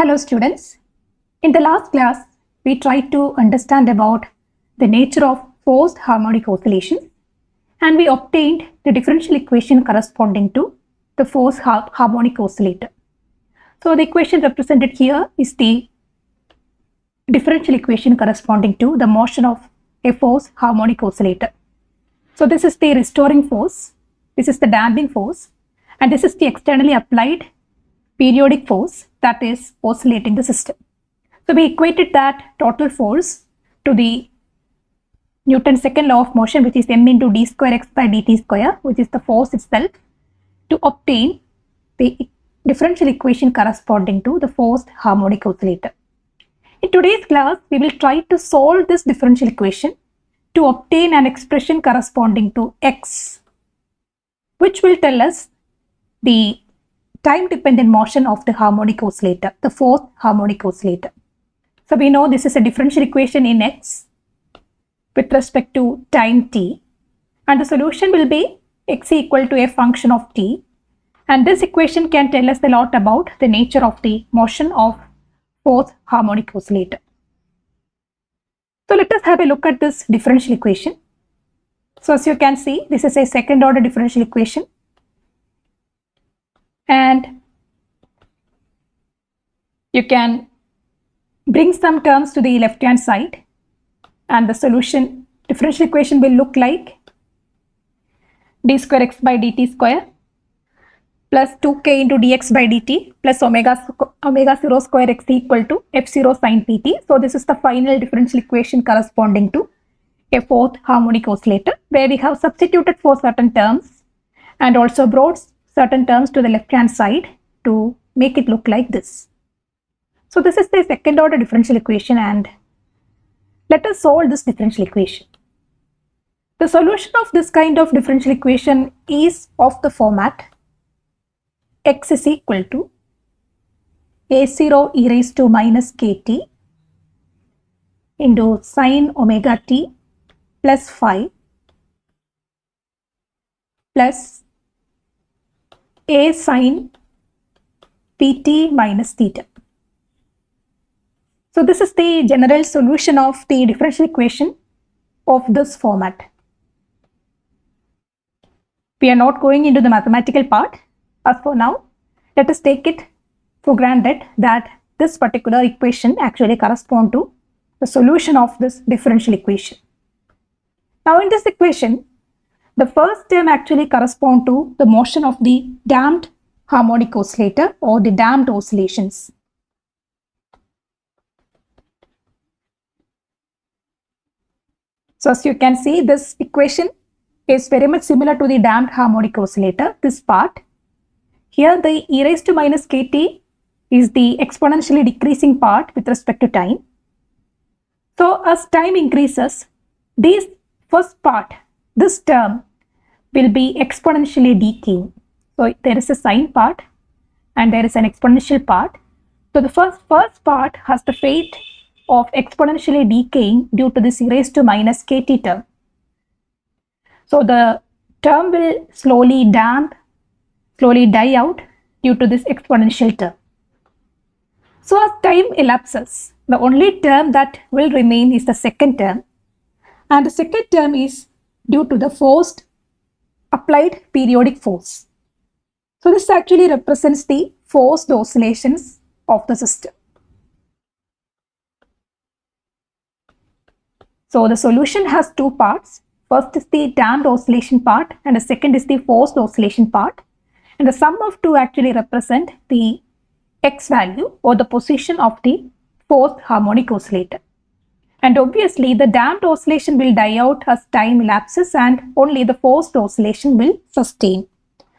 Hello students. In the last class, we tried to understand about the nature of forced harmonic oscillations and we obtained the differential equation corresponding to the forced harmonic oscillator. So the equation represented here is the differential equation corresponding to the motion of a forced harmonic oscillator. So this is the restoring force, this is the damping force, and this is the externally applied periodic force that is oscillating the system. So we equated that total force to the Newton's second law of motion, which is m into d square x by dt square, which is the force itself, to obtain the differential equation corresponding to the forced harmonic oscillator. In today's class, we will try to solve this differential equation to obtain an expression corresponding to x, which will tell us the time-dependent motion of the harmonic oscillator, the forced harmonic oscillator. So we know this is a differential equation in x with respect to time t, and the solution will be x equal to a function of t, and this equation can tell us a lot about the nature of the motion of forced harmonic oscillator. So let us have a look at this differential equation. So as you can see, this is a second order differential equation, and you can bring some terms to the left hand side and the solution differential equation will look like d square x by dt square plus 2k into dx by dt plus omega 0 square x equal to f0 sin pt. So this is the final differential equation corresponding to a fourth harmonic oscillator, where we have substituted for certain terms and also brought certain terms to the left hand side to make it look like this. So this is the second order differential equation, and let us solve this differential equation. The solution of this kind of differential equation is of the format x is equal to a0 e raised to minus kt into sine omega t plus phi plus a sine pt minus theta. So this is the general solution of the differential equation of this format. We are not going into the mathematical part. As for now, let us take it for granted that this particular equation actually corresponds to the solution of this differential equation. Now in this equation, the first term actually corresponds to the motion of the damped harmonic oscillator or the damped oscillations. So as you can see, this equation is very much similar to the damped harmonic oscillator, this part. Here the e raised to minus kt is the exponentially decreasing part with respect to time. So as time increases, this first part, this term will be exponentially decaying. So there is a sine part and there is an exponential part. So the first part has the fate of exponentially decaying due to this e raised to minus kt term. So the term will slowly die out due to this exponential term. So as time elapses, the only term that will remain is the second term, and the second term is due to the forced applied periodic force. So this actually represents the forced oscillations of the system. So the solution has two parts. First is the damped oscillation part and the second is the forced oscillation part. And the sum of two actually represent the x value or the position of the forced harmonic oscillator. And obviously the damped oscillation will die out as time elapses and only the forced oscillation will sustain.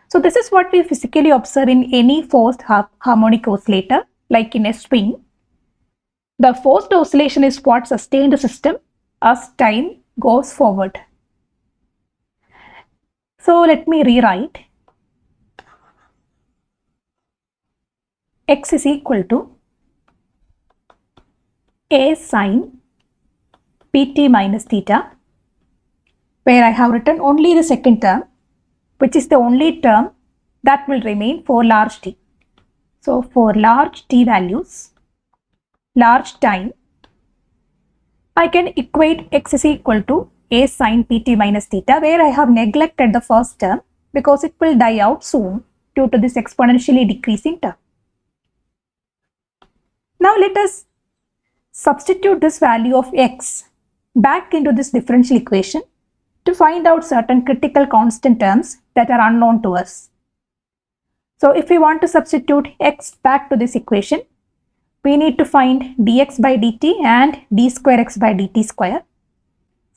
So this is what we physically observe in any forced harmonic oscillator, like in a swing. The forced oscillation is what sustains the system as time goes forward. So let me rewrite. X is equal to a sine pt minus theta, where I have written only the second term, which is the only term that will remain for large t. So for large t values, large time, I can equate x is equal to a sine pt minus theta, where I have neglected the first term because it will die out soon due to this exponentially decreasing term. Now let us substitute this value of x back into this differential equation to find out certain critical constant terms that are unknown to us. So if we want to substitute x back to this equation, we need to find dx by dt and d square x by dt square.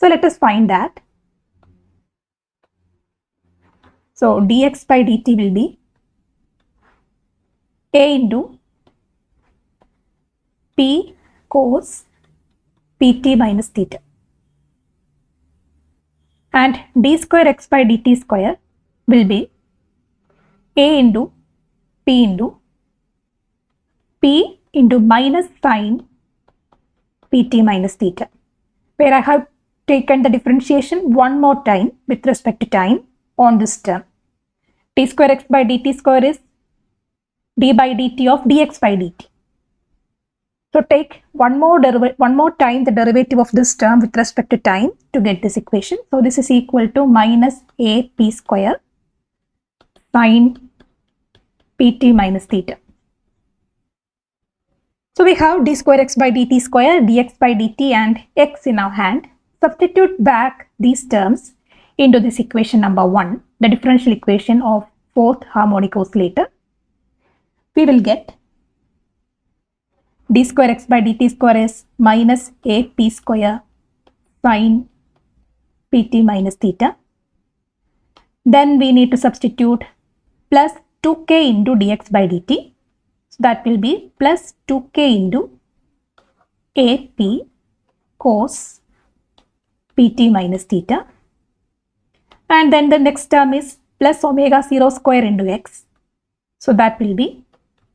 So let us find that. So dx by dt will be a into p cos pt minus theta, and d square x by dt square will be a into p into minus sine pt minus theta, where I have taken the differentiation one more time with respect to time on this term. d square x by dt square is d by dt of dx by dt. So take one more time the derivative of this term with respect to time to get this equation. So this is equal to minus a p square sine pt minus theta. So we have d square x by dt square, dx by dt and x in our hand. Substitute back these terms into this equation number 1, the differential equation of fourth harmonic oscillator. We will get d square x by dt square is minus a p square sine pt minus theta. Then we need to substitute plus 2k into dx by dt. So that will be plus 2k into ap cos pt minus theta. And then the next term is plus omega 0 square into x. So that will be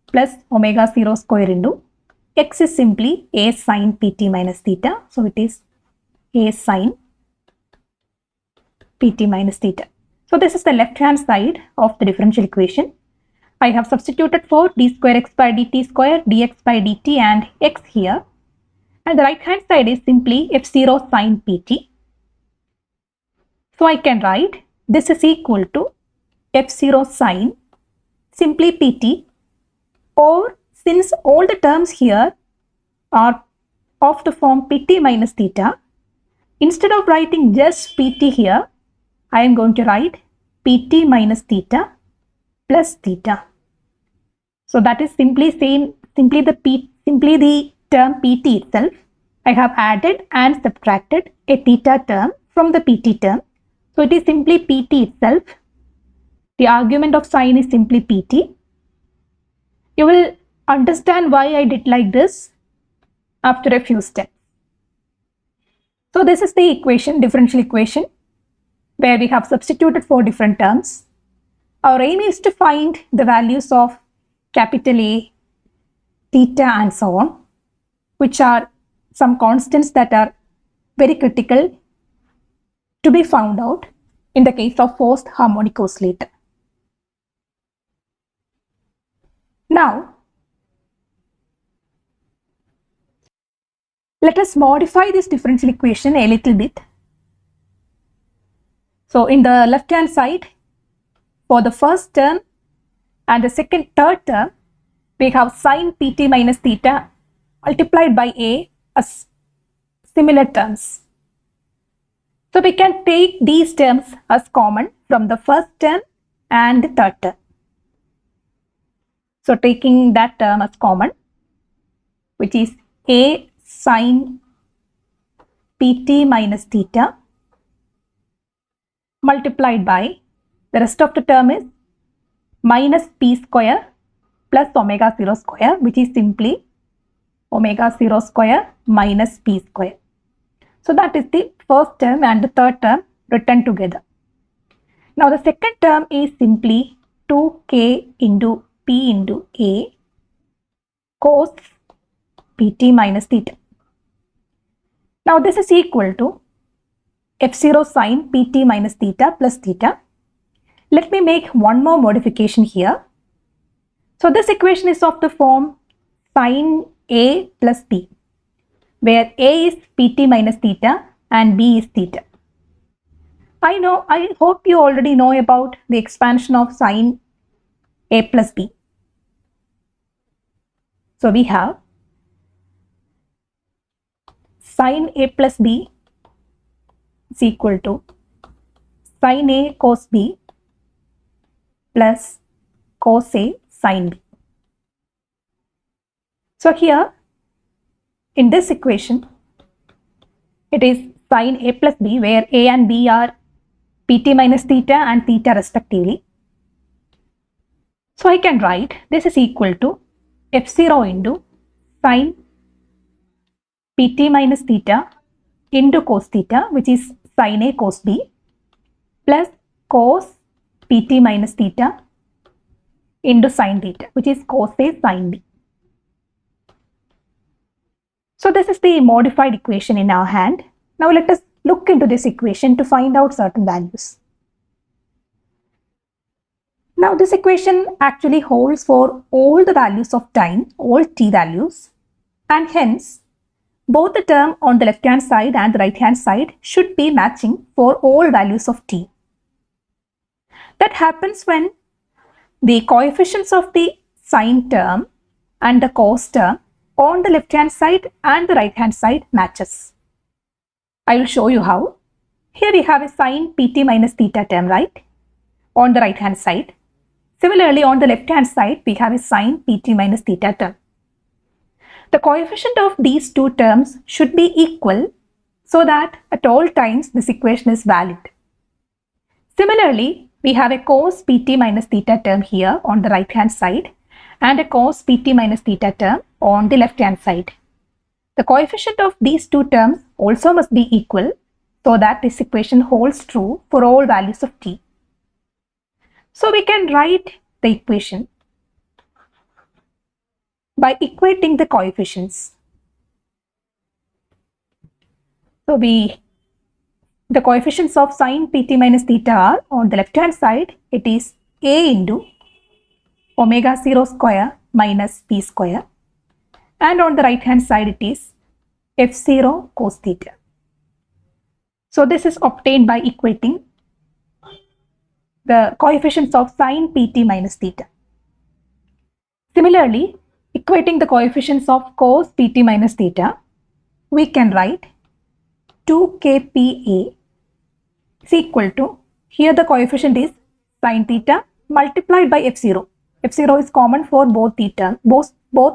plus omega 0 square into x is simply a sine pt minus theta. So it is a sine pt minus theta. So this is the left hand side of the differential equation. I have substituted for d square x by dt square, dx by dt and x here. And the right hand side is simply f0 sine pt. So I can write this is equal to f0 sine simply pt, or since all the terms here are of the form pt minus theta, instead of writing just pt here, I am going to write pt minus theta plus theta. So that is simply the term pt itself. I have added and subtracted a theta term from the pt term. So it is simply pt itself. The argument of sine is simply pt. You will understand why I did like this after a few steps. So this is the equation, differential equation, where we have substituted for different terms. Our aim is to find the values of capital A, theta and so on, which are some constants that are very critical to be found out in the case of forced harmonic oscillator. Now, let us modify this differential equation a little bit. So in the left hand side, for the first term and the third term, we have sine pt minus theta multiplied by a as similar terms. So we can take these terms as common from the first term and the third term. So taking that term as common, which is a sine pt minus theta multiplied by the rest of the term is minus p square plus omega 0 square, which is simply omega 0 square minus p square. So that is the first term and the third term written together. Now the second term is simply 2k into p into a cos pt minus theta. Now this is equal to f0 sine pt minus theta plus theta. Let me make one more modification here. So this equation is of the form sin A plus B, where A is Pt minus theta and B is theta. I hope you already know about the expansion of sin A plus B. So we have sin A plus B is equal to sin A cos B plus cos A sin B. So here in this equation, it is sin A plus B, where A and B are Pt minus theta and theta respectively. So I can write this is equal to f0 into sin Pt minus theta into cos theta, which is sin A cos B, plus cos Pt minus theta into sin theta, which is cos A sin B. So this is the modified equation in our hand. Now let us look into this equation to find out certain values. Now this equation actually holds for all the values of time, all t values, and hence both the term on the left hand side and the right hand side should be matching for all values of t. That happens when the coefficients of the sine term and the cos term on the left hand side and the right hand side matches. I will show you how. Here we have a sin Pt minus theta term, right, on the right hand side. Similarly, on the left hand side, we have a sin Pt minus theta term. The coefficient of these two terms should be equal so that at all times this equation is valid. Similarly, we have a cos Pt minus theta term here on the right hand side and a cos Pt minus theta term on the left hand side. The coefficient of these two terms also must be equal so that this equation holds true for all values of t. So we can write the equation by equating the coefficients. So the coefficients of sin Pt minus theta are on the left hand side, it is a into omega 0 square minus p square, and on the right hand side it is f0 cos theta. So this is obtained by equating the coefficients of sin Pt minus theta. Similarly, equating the coefficients of cos Pt minus theta, we can write 2kPa is equal to, here the coefficient is sin theta multiplied by f0. f0 is common for both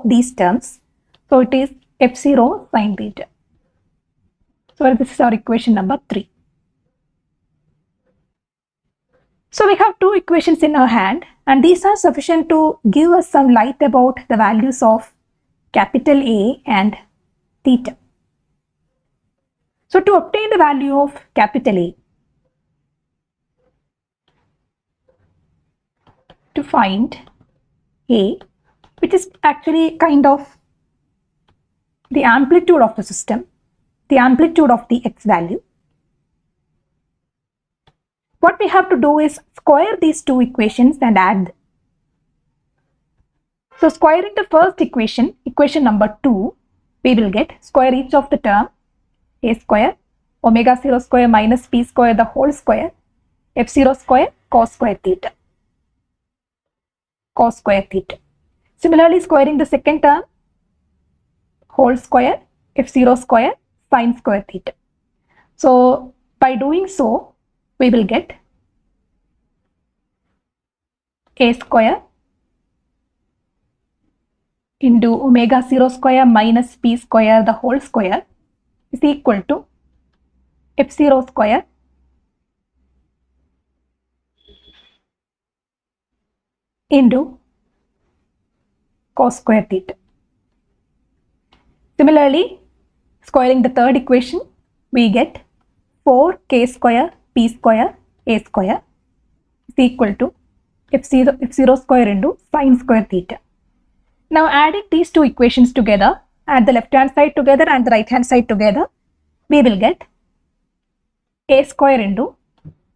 these terms. So it is f0 sin theta. So this is our equation number 3. So we have two equations in our hand, and these are sufficient to give us some light about the values of capital A and theta. So to obtain the value of capital A, to find A, which is actually kind of the amplitude of the system, the amplitude of the x value, what we have to do is square these two equations and add them. So squaring the first equation, equation number 2, we will get square each of the term, a square, omega 0 square minus p square the whole square, f0 square cos square theta. Cos square theta. Similarly, squaring the second term, whole square, f0 square sin square theta. So by doing so, we will get a square into omega 0 square minus p square the whole square is equal to f0 square into cos square theta. Similarly, squaring the third equation, we get 4k square p square a square is equal to f0 square into sin square theta. Now adding these two equations together, at the left hand side together and the right hand side together, we will get a square into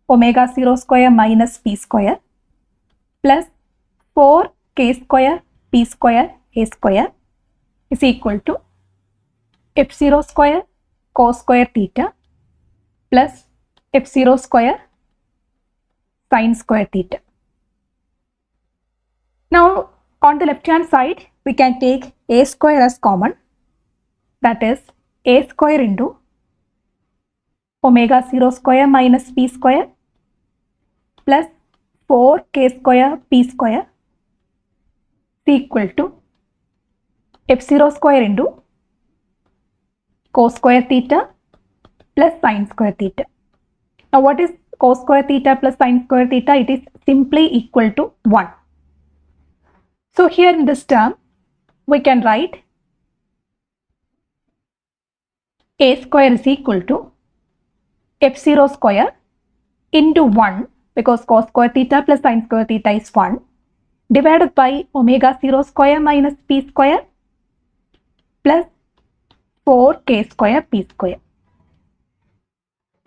omega 0 square minus p square plus 4k square p square a square is equal to f0 square cos square theta plus f0 square sin square theta. Now on the left hand side we can take a square as common, that is a square into omega 0 square minus p square plus 4k square p square is equal to f0 square into cos square theta plus sin square theta. Now what is cos square theta plus sin square theta? It is simply equal to 1. So here in this term we can write a square is equal to f0 square into 1, because cos square theta plus sin square theta is 1, divided by omega 0 square minus p square plus 4k square p square.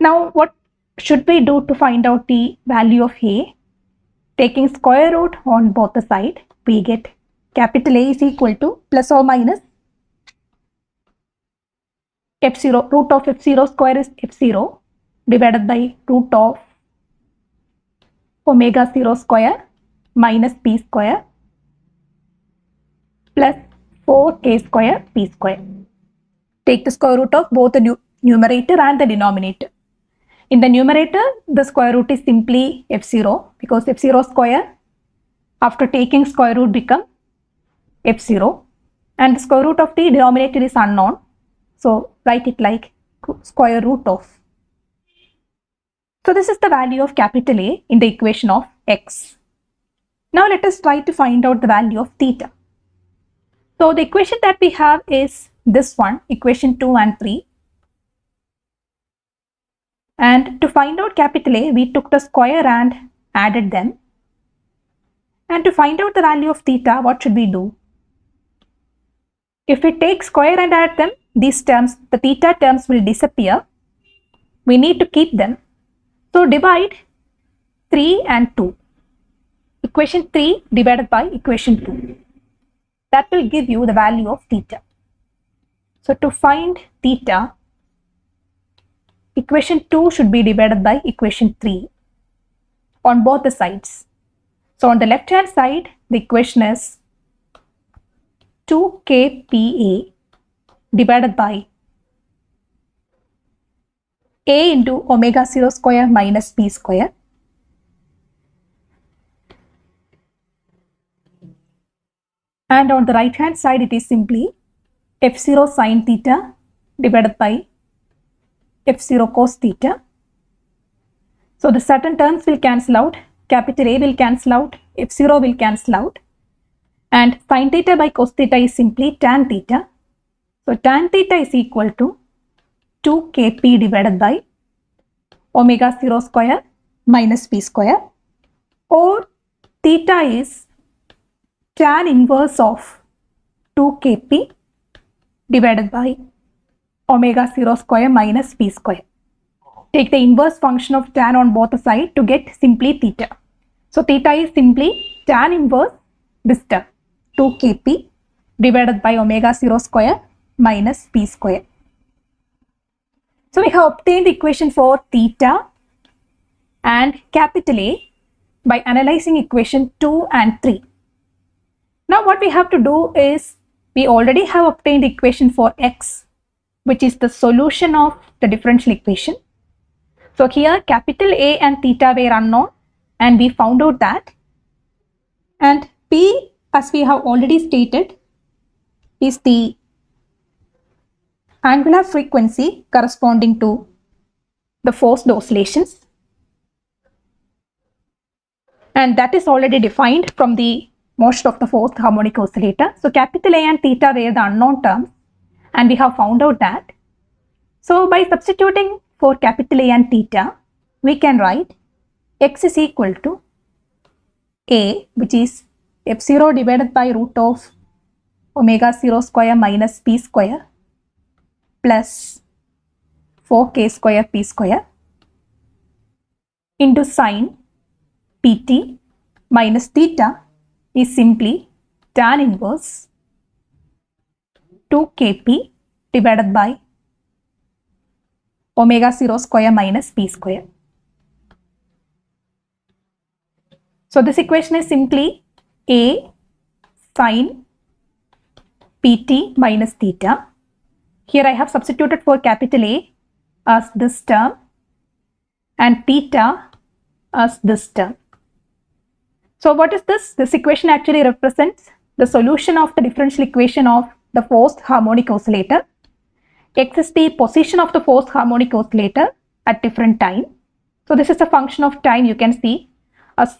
Now what should we do to find out the value of a? Taking square root on both the sides, we get capital A is equal to plus or minus f0, root of f0 square is f0 divided by root of omega 0 square minus p square plus 4k square p square. Take the square root of both the numerator and the denominator. In the numerator, the square root is simply f0, because f0 square after taking square root become f0, and the square root of the denominator is unknown. So write it like square root of. So this is the value of capital A in the equation of x. Now let us try to find out the value of theta. So the equation that we have is this one, equation 2 and 3. And to find out capital A, we took the square and added them. And to find out the value of theta, what should we do? If we take square and add them, these terms, the theta terms will disappear. We need to keep them. So divide 3 and 2. Equation 3 divided by equation 2. That will give you the value of theta. So to find theta, equation 2 should be divided by equation 3 on both the sides. So on the left hand side, the equation is 2kPa divided by a into omega 0 square minus p square and on the right hand side it is simply f0 sin theta divided by f0 cos theta. So the certain terms will cancel out, capital A will cancel out, f0 will cancel out, and sin theta by cos theta is simply tan theta. So tan theta is equal to 2kp divided by omega 0 square minus p square, or theta is tan inverse of 2kp divided by omega 0 square minus p square. Take the inverse function of tan on both the sides to get simply theta. So theta is simply tan inverse this term 2kp divided by omega 0 square minus p square. So we have obtained the equation for theta and capital A by analyzing equation 2 and 3. Now what we have to do is, we already have obtained the equation for x, which is the solution of the differential equation. So here capital A and theta were unknown and we found out that, and P, as we have already stated, is the angular frequency corresponding to the forced oscillations, and that is already defined from the motion of the forced harmonic oscillator. So capital A and theta were the unknown terms and we have found out that. So by substituting for capital A and theta, we can write x is equal to A, which is f0 divided by root of omega 0 square minus p square plus 4k square p square into sin pt minus theta is simply tan inverse 2 kp divided by omega 0 square minus p square. So this equation is simply A sine pt minus theta. Here I have substituted for capital A as this term and theta as this term. So what is this? This equation actually represents the solution of the differential equation of the forced harmonic oscillator. X is the position of the forced harmonic oscillator at different time. So this is a function of time. You can see as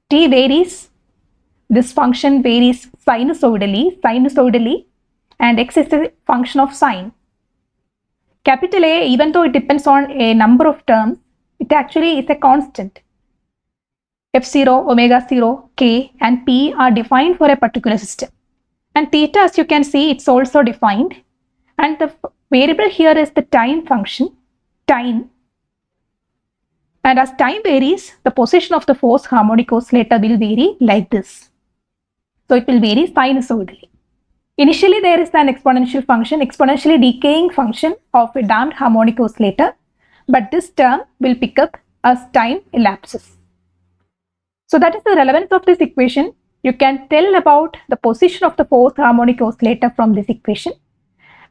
t varies, this function varies sinusoidally, and x is a function of sine. Capital A, even though it depends on a number of terms, it actually is a constant. F0, omega 0, k and p are defined for a particular system. And theta, as you can see, it's also defined. And the variable here is the time function, time. And as time varies, the position of the forced harmonic oscillator will vary like this. So it will vary sinusoidally. Initially, there is an exponential function, exponentially decaying function of a damped harmonic oscillator, but this term will pick up as time elapses. So that is the relevance of this equation. You can tell about the position of the forced harmonic oscillator from this equation,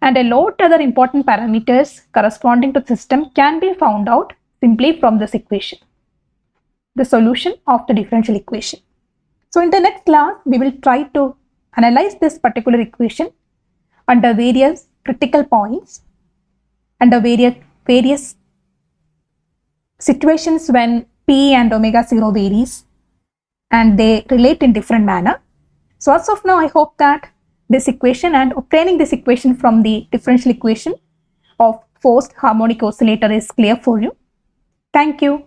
and a lot other important parameters corresponding to the system can be found out simply from this equation, the solution of the differential equation. So in the next class, we will try to analyze this particular equation under various critical points, under various situations when p and omega 0 varies and they relate in different manner. So as of now, I hope that this equation and obtaining this equation from the differential equation of forced harmonic oscillator is clear for you. Thank you.